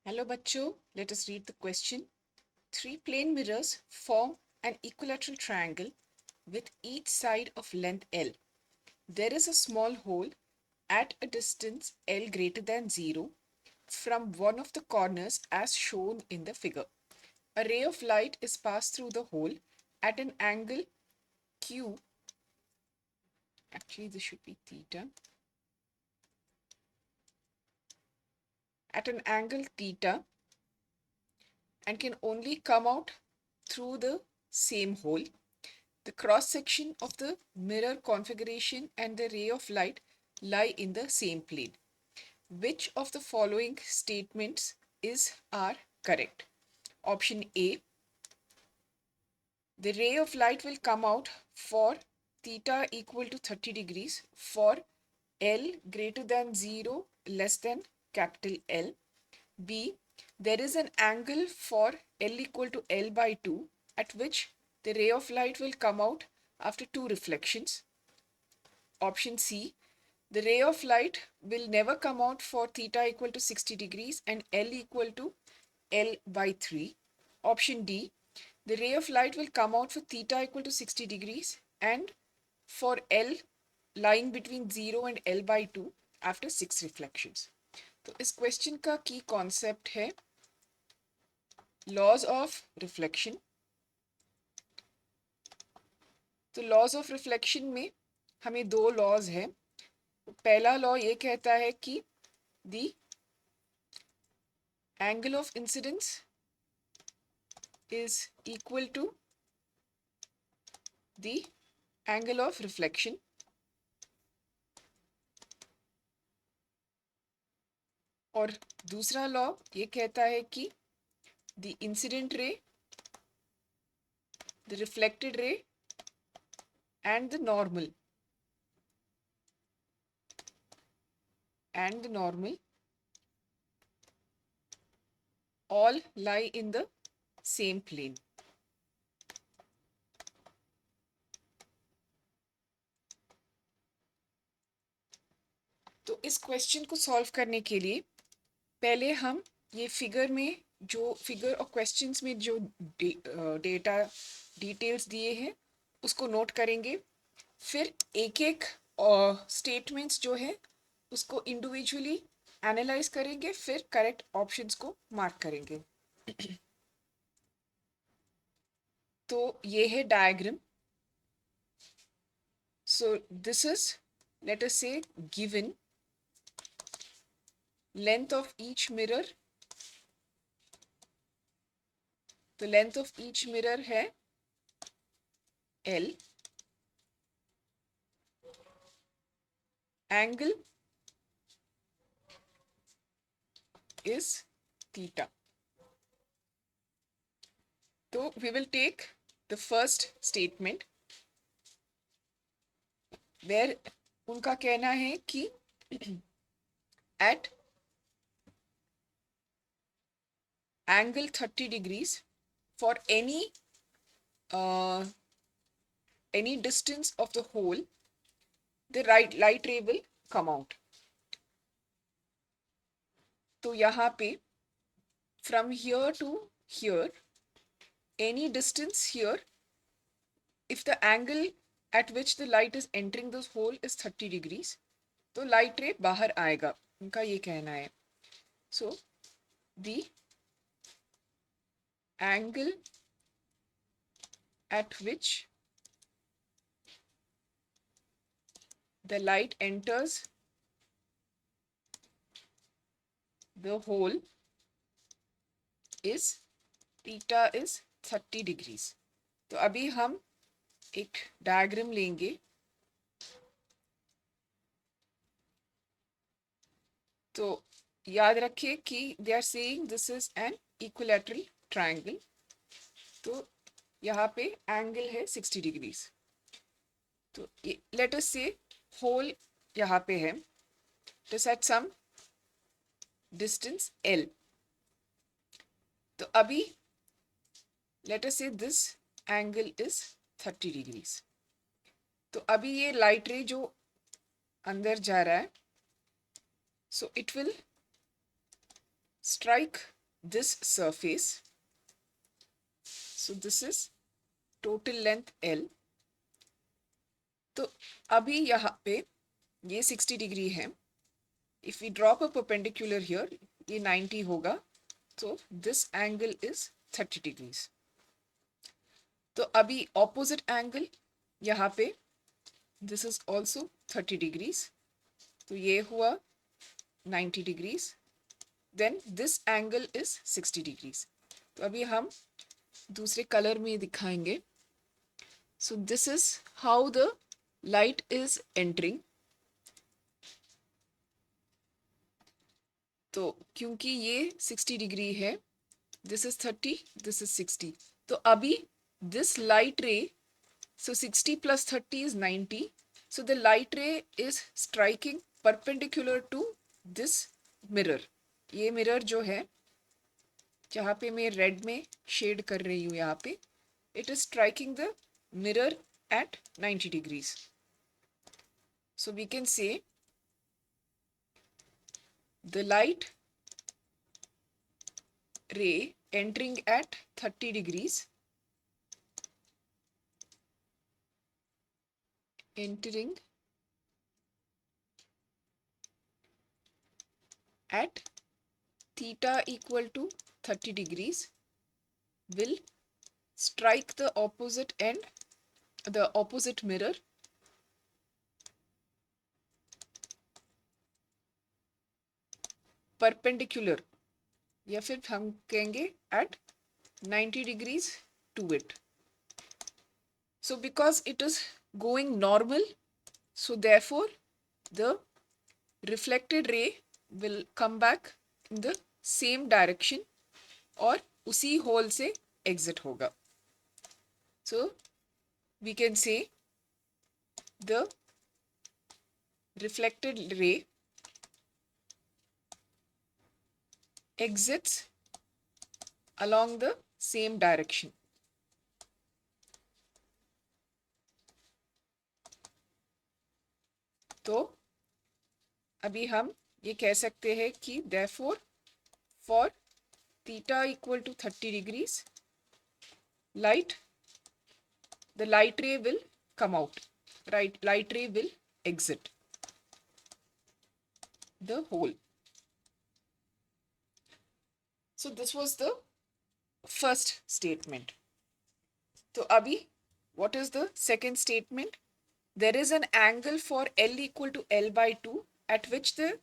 Hello bachcho, let us read the question. Three plane mirrors form an equilateral triangle with each side of length L. There is a small hole at a distance L greater than 0 from one of the corners as shown in the figure. A ray of light is passed through the hole at an angle Q. Actually, this should be theta. At an angle theta and can only come out through the same hole. The cross section of the mirror configuration and the ray of light lie in the same plane. Which of the following statements are correct? Option A, the ray of light will come out for theta equal to 30 degrees for L greater than 0 less than capital L. B, there is an angle for L equal to L by 2 at which the ray of light will come out after two reflections. Option C, the ray of light will never come out for theta equal to 60 degrees and L equal to L by 3. Option D, the ray of light will come out for theta equal to 60 degrees and for L lying between 0 and L by 2 after 6 reflections. तो इस question का की concept है laws of reflection. तो laws of reflection में हमें दो laws है. पहला लॉ ये कहता है कि the angle of incidence is equal to the angle of reflection. और दूसरा लॉ ये कहता है कि the incident ray, the reflected ray and the normal all lie in the same plane. तो इस क्वेश्चन को सॉल्व करने के लिए पहले हम ये फिगर में जो फिगर और क्वेश्चंस में जो डेटा डिटेल्स दिए हैं उसको नोट करेंगे. फिर एक एक स्टेटमेंट्स जो है उसको इंडिविजुअली एनालाइज करेंगे, फिर करेक्ट ऑप्शंस को मार्क करेंगे. तो ये है diagram. So this is, let us say, given length of each mirror. तो लेंथ ऑफ ईच मिरर है L. Angle is theta. So we will take the first statement where उनका कहना है कि at angle 30 degrees for any distance of the hole, the light ray will come out. तो यहाँ पे from here to here, any distance here, if the angle at which the light is entering this hole is 30 degrees, तो light ray बाहर आएगा, उनका ये कहना है. So the angle at which the light enters the hole is theta is 30 degrees. तो अभी हम एक डायग्राम लेंगे. तो याद रखिए कि they are saying this is an equilateral triangle. तो यहाँ पे एंगल है 60 डिग्रीज. तो लेट अस से होल यहाँ पे है, तो एट सम डिस्टेंस L. तो अभी लेट अस से दिस एंगल इज 30 डिग्रीज. तो अभी ये लाइट रे जो अंदर जा रहा है, so it will strike this surface. So this is total length L. तो अभी यहाँ पे ये 60 डिग्री है. If we drop a perpendicular here, ये 90 होगा. So this angle is 30 degrees. तो अभी opposite angle यहाँ पे this is also 30 degrees. तो ये हुआ 90 degrees. Then this angle is 60 degrees. तो अभी हम दूसरे कलर में दिखाएंगे. So this is how the light is entering. तो क्योंकि ये 60 डिग्री है, this is 30, this is 60. तो अभी this light ray, so 60 plus 30 is 90. So the light ray is striking perpendicular to this mirror. ये मिरर जो है, जहाँ पे मैं रेड में शेड कर रही हूँ यहाँ पे, it is striking the mirror at 90 degrees. So we can say the light ray entering at 30 degrees, entering at theta equal to 30 degrees will strike the opposite end, the opposite mirror, perpendicular, या फिर हम कहेंगे at 90 degrees to it. So because it is going normal, so therefore the reflected ray will come back in the same direction और उसी hole से exit होगा. So we can say the reflected ray exits along the same direction. तो अभी हम ये कह सकते हैं कि therefore for theta equal to 30 degrees, the light ray will come out, right? Light ray will exit the hole. So this was the first statement. So abhi, what is the second statement? There is an angle for L equal to L by 2 at which the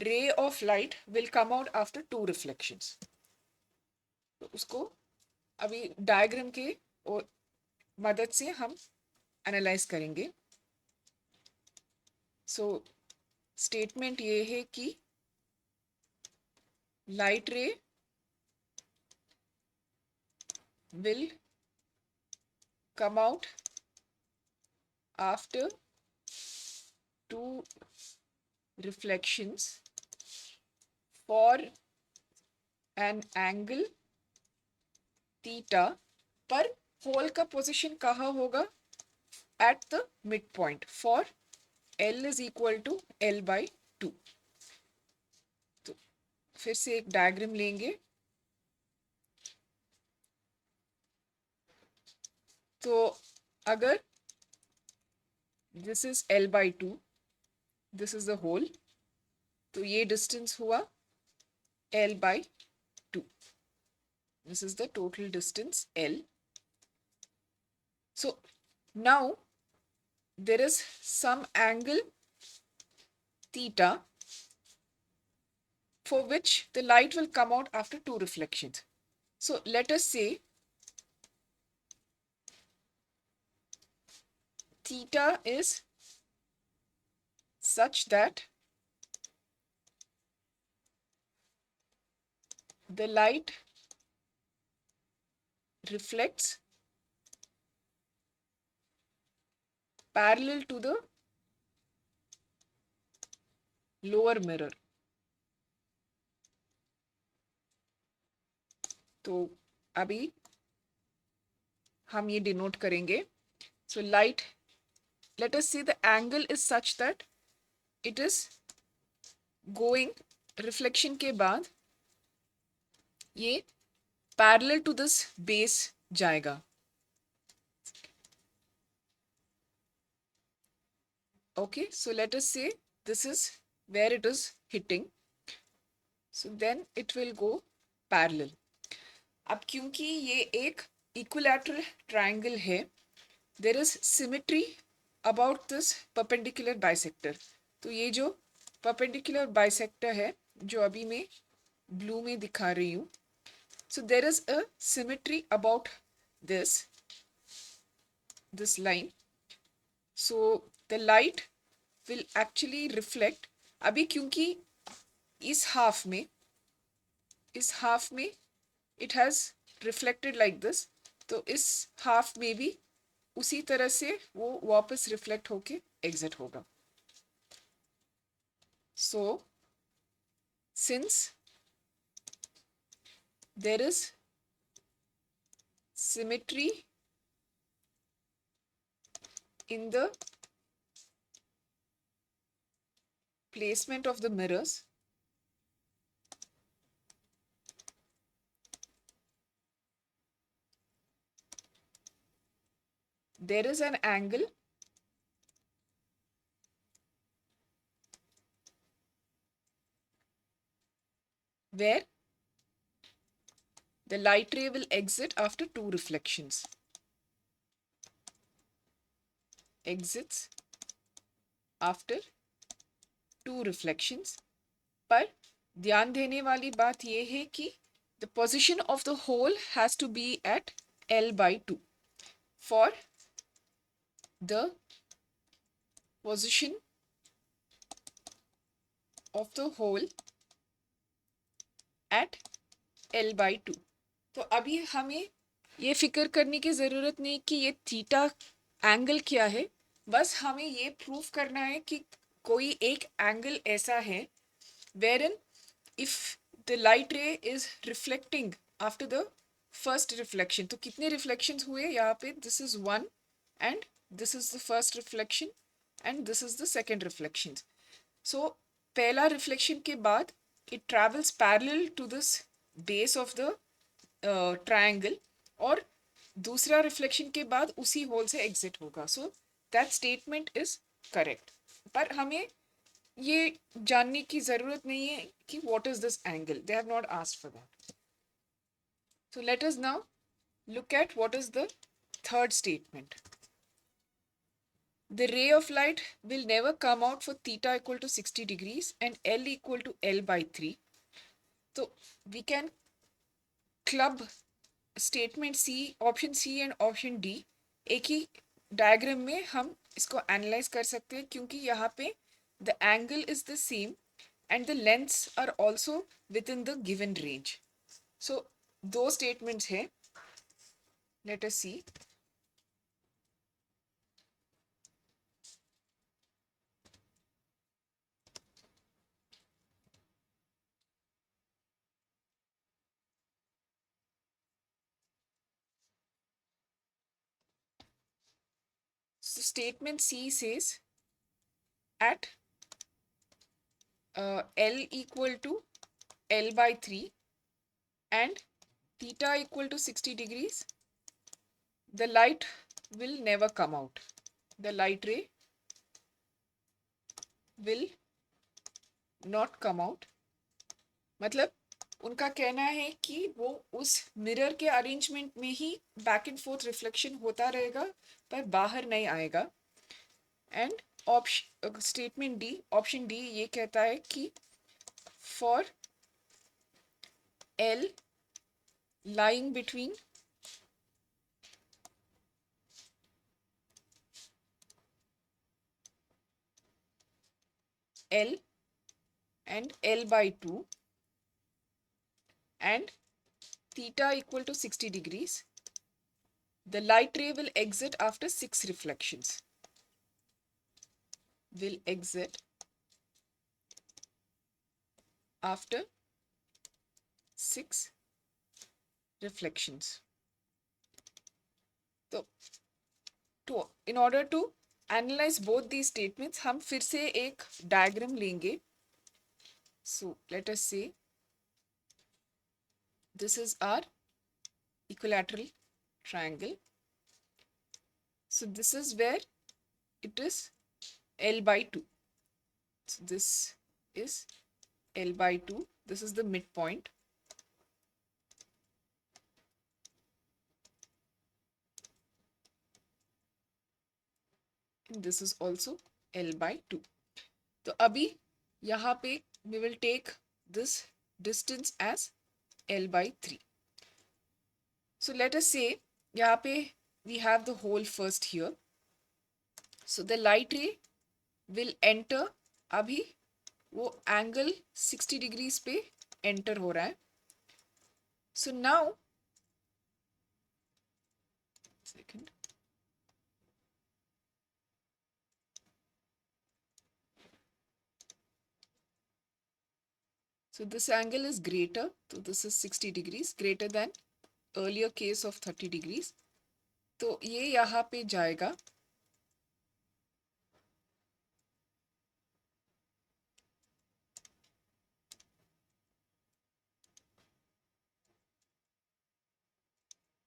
ray of light will come out after 2 reflections. तो उसको अभी diagram के मदद से हम analyse करेंगे. So statement ये है कि लाइट रे will come out after 2 reflections for an angle theta, पर होल का पोजीशन कहाँ होगा? At the midpoint for L is equal to L by 2. तो फिर से एक डायग्राम लेंगे. तो अगर this is L by 2, this is the whole, तो ये डिस्टेंस हुआ L by 2. This is the total distance L. So now there is some angle theta for which the light will come out after 2 reflections. So let us say theta is such that the light reflects parallel to the lower mirror. तो अभी हम ये denote करेंगे. So light, let us say the angle is such that it is going reflection के बाद ये parallel to this base जाएगा. Okay, so let us say this is where it is hitting. So then it will go parallel. अब क्योंकि ये एक equilateral triangle है, there is symmetry about this perpendicular bisector. तो ये जो perpendicular bisector है जो अभी मैं blue में दिखा रही हूँ, so there is a symmetry about this line. So the light will actually reflect. अभी क्योंकि इस हाफ में it has reflected like this, तो इस हाफ में भी उसी तरह से वो वापस रिफ्लेक्ट होके एग्जिट होगा. So since there is symmetry in the placement of the mirrors, there is an angle where the light ray will exit after two reflections. Exits after two reflections. पर ध्यान देने वाली बात ये है कि the position of the hole has to be at L by 2 for the position of the hole at L by 2. तो अभी हमें ये फिक्र करने की ज़रूरत नहीं कि ये थीटा एंगल क्या है, बस हमें ये प्रूव करना है कि कोई एक एंगल ऐसा है wherein if the light ray is reflecting after the first reflection. तो कितने reflections हुए यहाँ पे? This is one and this is the first reflection and this is the second reflection. So पहला reflection के बाद it travels parallel to this base of the triangle और दूसरा reflection के बाद उसी hole से exit होगा. So that statement is correct. पर हमें ये जानने की जरूरत नहीं है कि what is this angle. They have not asked for that. So let us now look at what is the third statement. The ray of light will never come out for theta equal to 60 degrees and L equal to L by 3. So we can club statement C, option C and option D. एक ही diagram में हम इसको analyze कर सकते हैं क्योंकि यहाँ पे the angle is the same and the lengths are also within the given range. So दो statements हैं. Let us see. So statement C says at L equal to L by 3 and theta equal to 60 degrees, the light will never come out. The light ray will not come out. मतलब उनका कहना है कि वो उस mirror के arrangement में ही back and fourth reflection होता रहेगा पर बाहर नहीं आएगा. And option statement D, option D ये कहता है कि for L lying between L and L by 2 and theta equal to 60 degrees, the light ray will exit after 6 reflections. Will exit after 6 reflections. तो in order to analyze both these statements, हम फिर से एक diagram लेंगे. So let us say this is our equilateral triangle. So this is where it is L by 2. So this is L by 2. This is the midpoint. And this is also L by 2. तो अभी यहाँ पे we will take this distance as L by 3. So let us say यहाँ पे we have the hole first here. So the light ray will enter. अभी वो angle 60 degrees पे enter हो रहा है. So now, second. So this angle is greater. So this is 60 degrees greater than earlier case of 30 degrees. तो ये यहाँ पे जाएगा.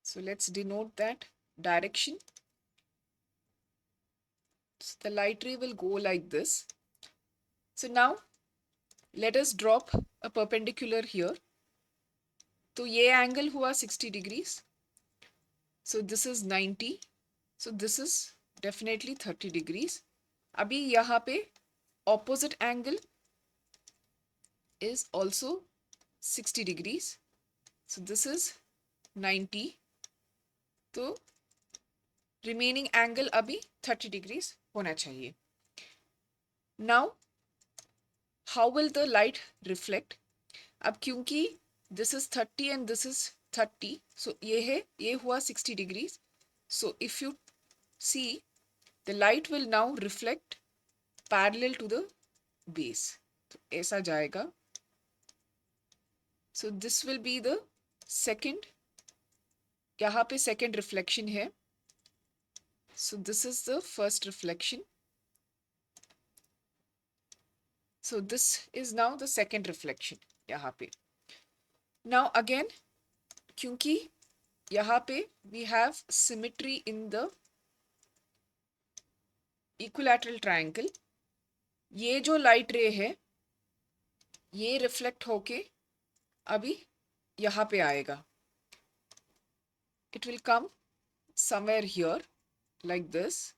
So let's denote that direction. So the light ray will go like this. So now let us drop a perpendicular here. तो ये angle हुआ 60 degrees. So this is 90. So this is definitely 30 degrees. अभी यहाँ पे opposite angle is also 60 degrees. So this is 90. तो remaining angle अभी 30 degrees होना चाहिए. Now how will the light reflect? अब क्योंकि this is 30 and this is 30, so ये हुआ 60 degrees. So if you see, the light will now reflect parallel to the base. तो ऐसा जाएगा. So this will be the second. यहाँ पे second reflection है. So this is the first reflection. So this is now the second reflection यहाँ पे. Now again, क्योंकि यहाँ पे we have symmetry in the equilateral triangle. ये जो light ray है ये reflect होके अभी यहाँ पे आएगा. It will come somewhere here like this.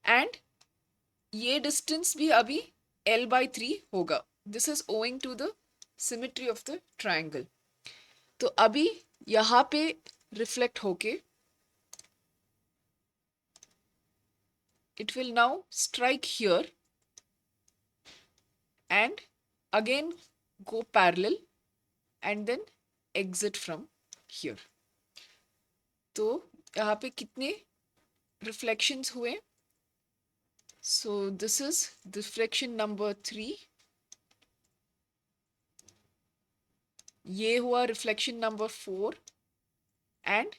And ये distance भी अभी L by 3 होगा. This is owing to the symmetry of the triangle. तो अभी यहाँ पे reflect होके it will now strike here and again go parallel and then exit from here. तो यहाँ पे कितने reflections हुए? So this is reflection number 3. ये हुआ reflection number 4 and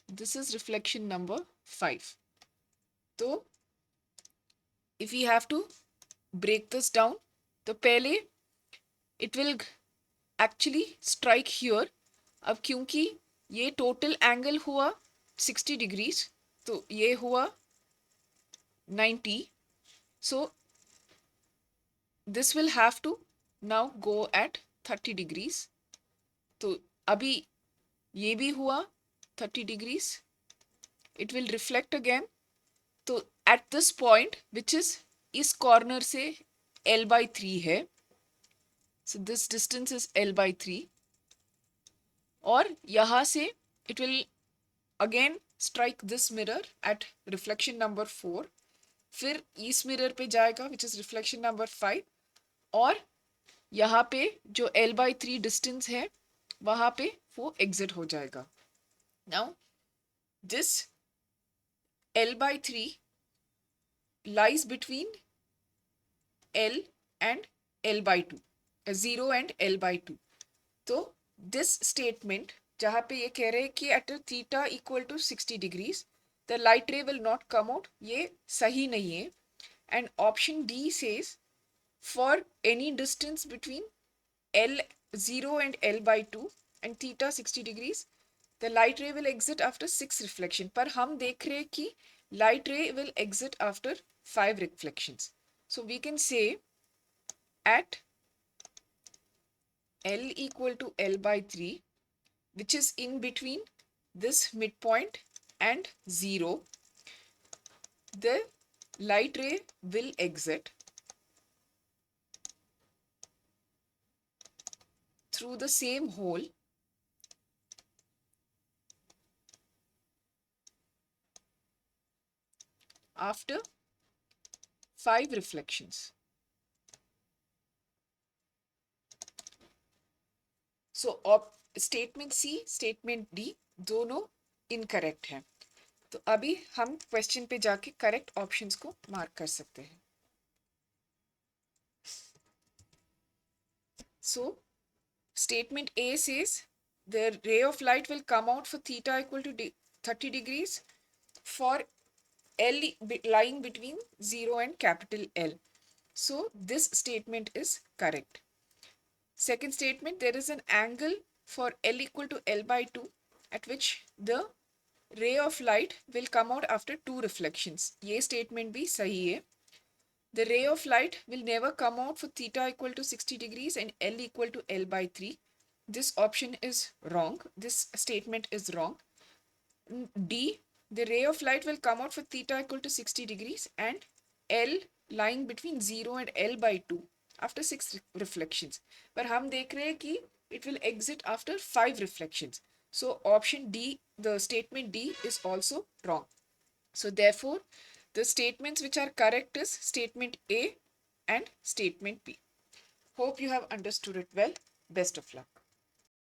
this is reflection number 5. तो if we have to break this down, तो पहले it will actually strike here. अब क्योंकि ये total angle हुआ 60 degrees, तो ये हुआ 90. So this will have to now go at 30 degrees. तो अभी ये भी हुआ 30 degrees. It will reflect again. तो at this point, which is इस corner से L by 3 है. So this distance is L by 3. और यहाँ से it will again strike this mirror at reflection number 4. फिर इस mirror पे जाएगा which is reflection number 5. और यहाँ पे जो L by 3 distance है वहाँ पे वो exit हो जाएगा. Now this L by 3 lies between L and L by 2, 0 and L by 2. तो this statement जहाँ पे ये कह रहे हैं कि at a theta equal to 60 degrees the light ray will not come out, ये सही नहीं है. And option D says for any distance between L 0 and L by 2 and theta 60 degrees, the light ray will exit after 6 reflection. पर हम देख रहे हैं कि light ray will exit after 5 reflections. So we can say at L equal to L by 3, which is in between this midpoint and 0, the light ray will exit through the same hole after 5 reflections. So statement C statement D दोनों incorrect हैं. तो अभी हम question पे जाके correct options को mark कर सकते हैं. So statement A says the ray of light will come out for theta equal to 30 degrees for L lying between 0 and capital L. So this statement is correct. Second statement, there is an angle for L equal to L by 2 at which the ray of light will come out after 2 reflections. ये statement भी सही है. The ray of light will never come out for theta equal to 60 degrees and L equal to L by 3. This option is wrong. This statement is wrong. D, the ray of light will come out for theta equal to 60 degrees and L lying between 0 and L by 2 after 6 reflections. पर हम देख रहे हैं कि it will exit after 5 reflections. So option D, the statement D is also wrong. So therefore, the statements which are correct is statement A and statement B. Hope you have understood it well. Best of luck.